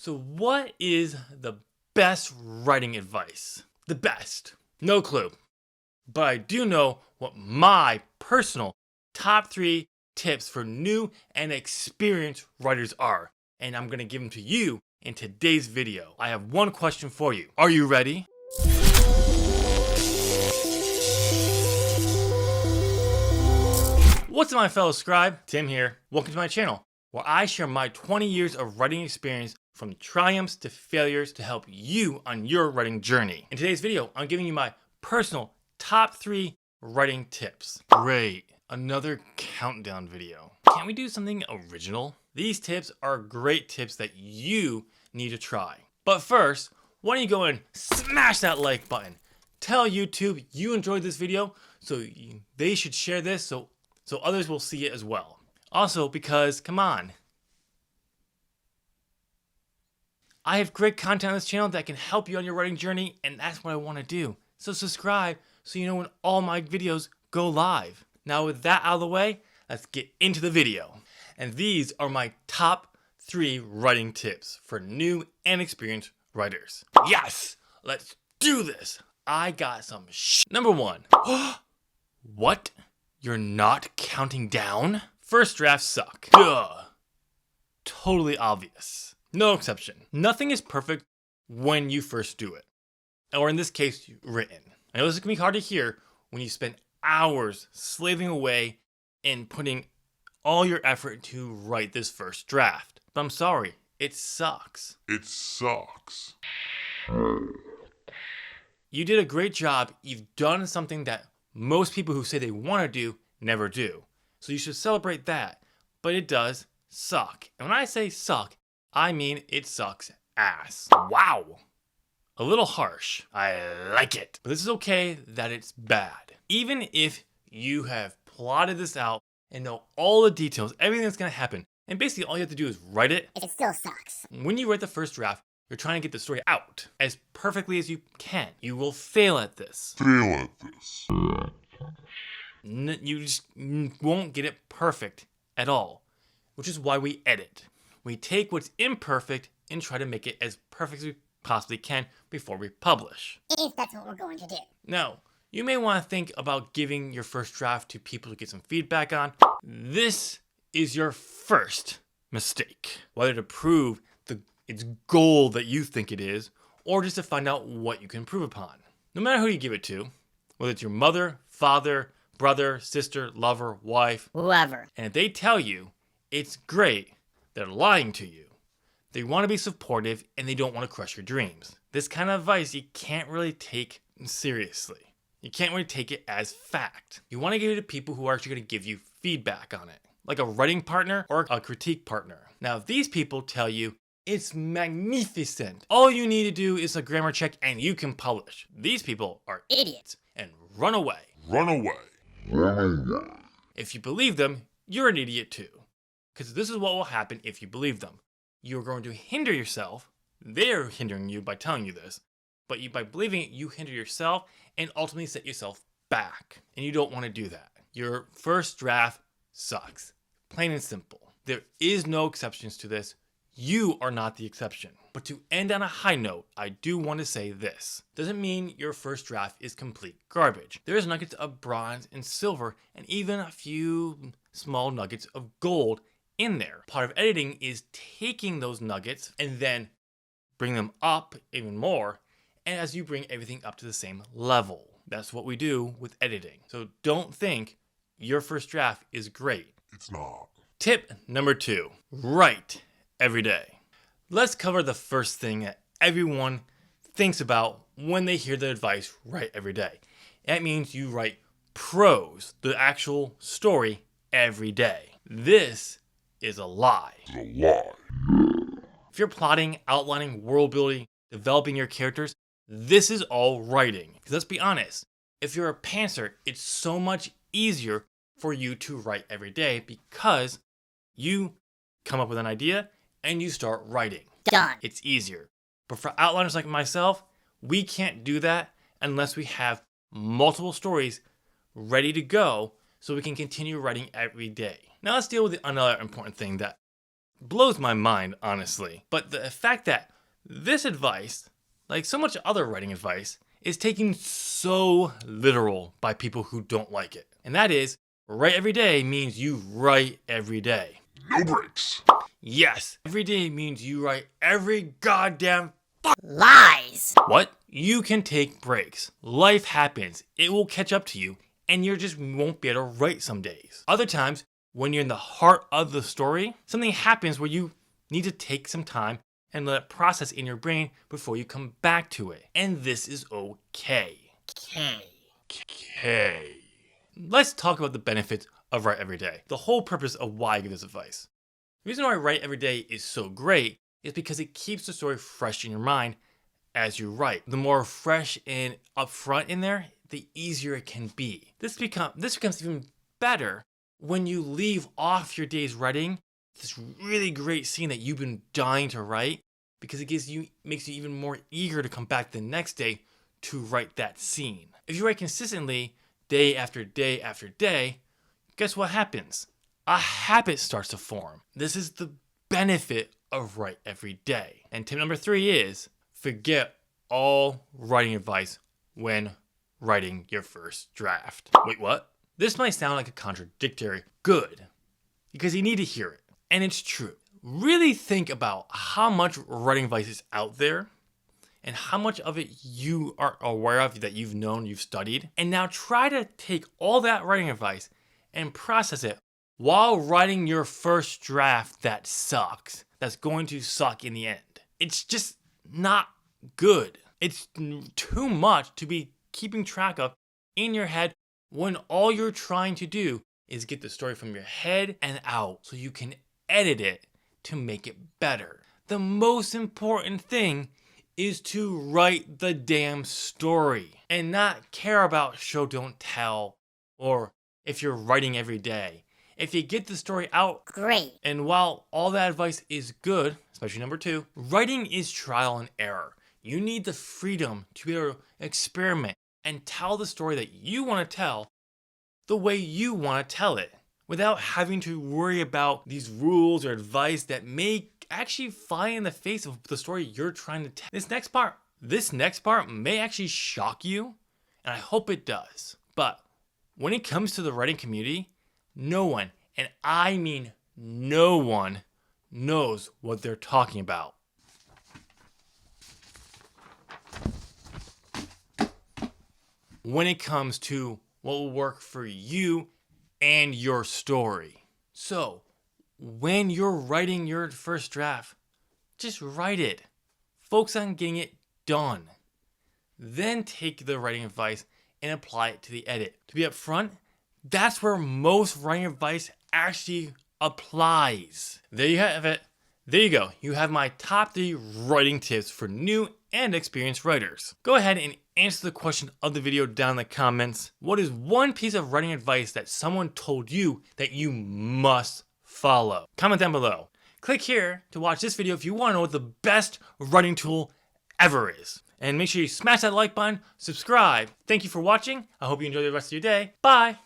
So what is the best writing advice? The best. No clue. But I do know what my personal top 3 tips for new and experienced writers are. And I'm going to give them to you in today's video. I have one question for you. Are you ready? What's up, my fellow scribe? Tim here. Welcome to my channel, where I share my 20 years of writing experience from triumphs to failures to help you on your writing journey. In today's video, I'm giving you my personal top 3 writing tips. Great, another countdown video. Can't we do something original? These tips are great tips that you need to try. But first, why don't you go and smash that like button. Tell YouTube you enjoyed this video so they should share this so others will see it as well. Also, because, come on, I have great content on this channel that can help you on your writing journey, and that's what I want to do. So subscribe so you know when all my videos go live. Now with that out of the way, let's get into the video. And these are my top 3 writing tips for new and experienced writers. Yes, let's do this. I got some Number 1. What? You're not counting down? First drafts suck. Duh. Totally obvious. No exception. Nothing is perfect when you first do it. Or in this case, written. I know this can be hard to hear when you spend hours slaving away and putting all your effort to write this first draft. But I'm sorry, it sucks. It sucks. You did a great job. You've done something that most people who say they want to do never do. So you should celebrate that. But it does suck. And when I say suck, I mean it sucks ass. Wow. A little harsh. I like it. But this is okay that it's bad. Even if you have plotted this out and know all the details, everything that's going to happen, and basically all you have to do is write it. It still sucks. When you write the first draft, you're trying to get the story out as perfectly as you can. You will fail at this. You just won't get it perfect at all, which is why we edit. We take what's imperfect and try to make it as perfect as we possibly can before we publish. If that's what we're going to do. Now, you may want to think about giving your first draft to people to get some feedback on. This is your first mistake, whether to prove its goal that you think it is, or just to find out what you can improve upon. No matter who you give it to, whether it's your mother, father, brother, sister, lover, wife, whoever, and if they tell you it's great, they're lying to you. They want to be supportive and they don't want to crush your dreams. This kind of advice you can't really take seriously. You can't really take it as fact. You want to give it to people who are actually going to give you feedback on it, like a writing partner or a critique partner. Now, if these people tell you it's magnificent, all you need to do is a grammar check and you can publish, these people are idiots and run away. Run away. If you believe them, you're an idiot too. Because this is what will happen if you believe them. You're going to hinder yourself. They're hindering you by telling you this. But by believing it, you hinder yourself and ultimately set yourself back. And you don't want to do that. Your first draft sucks. Plain and simple. There is no exceptions to this. You are not the exception. But to end on a high note, I do want to say this. Doesn't mean your first draft is complete garbage. There's nuggets of bronze and silver and even a few small nuggets of gold in there. Part of editing is taking those nuggets and then bring them up even more, and as you bring everything up to the same level. That's what we do with editing. So don't think your first draft is great. It's not. Tip number 2, write every day. Let's cover the first thing that everyone thinks about when they hear the advice, write every day. That means you write prose, the actual story, every day. This is a lie. It's a lie. If you're plotting, outlining, world building, developing your characters, this is all writing. Because let's be honest, if you're a pantser, it's so much easier for you to write every day because you come up with an idea and you start writing. Done. It's easier. But for outliners like myself, we can't do that unless we have multiple stories ready to go so we can continue writing every day. Now let's deal with another important thing that blows my mind, honestly. But the fact that this advice, like so much other writing advice, is taken so literal by people who don't like it. And that is, write every day means you write every day. No breaks. Yes, every day means you write every goddamn Lies. What? You can take breaks. Life happens. It will catch up to you, and you just won't be able to write some days. Other times, when you're in the heart of the story, something happens where you need to take some time and let it process in your brain before you come back to it. And this is okay. K. Let's talk about the benefits of write every day. The whole purpose of why I give this advice. The reason why write every day is so great is because it keeps the story fresh in your mind as you write. The more fresh and upfront in there, the easier it can be. This becomes even better when you leave off your day's writing this really great scene that you've been dying to write, because it makes you even more eager to come back the next day to write that scene. If you write consistently, day after day after day, guess what happens? A habit starts to form. This is the benefit of write every day. And tip number 3 is forget all writing advice when writing your first draft. Wait, what? This might sound like a contradictory good, because you need to hear it. And it's true. Really think about how much writing advice is out there and how much of it you are aware of, that you've known, you've studied. And now try to take all that writing advice and process it while writing your first draft that sucks, that's going to suck in the end. It's just not good. It's too much to be keeping track of in your head when all you're trying to do is get the story from your head and out so you can edit it to make it better. The most important thing is to write the damn story and not care about show don't tell or if you're writing every day. If you get the story out, Great. and while all that advice is good, especially number 2, writing is trial and error. You need the freedom to be able to experiment and tell the story that you want to tell the way you want to tell it, without having to worry about these rules or advice that may actually fly in the face of the story you're trying to tell. This next part may actually shock you, and I hope it does. But when it comes to the writing community, no one, and I mean no one, knows what they're talking about. When it comes to what will work for you and your story. So, when you're writing your first draft, just write it. Focus on getting it done. Then take the writing advice and apply it to the edit. To be upfront, that's where most writing advice actually applies. There you have it. There you go. You have my top 3 writing tips for new and experienced writers. Go ahead and answer the question of the video down in the comments. What is one piece of writing advice that someone told you that you must follow? Comment down below. Click here to watch this video if you want to know what the best writing tool ever is. And make sure you smash that like button, subscribe. Thank you for watching. I hope you enjoy the rest of your day. Bye.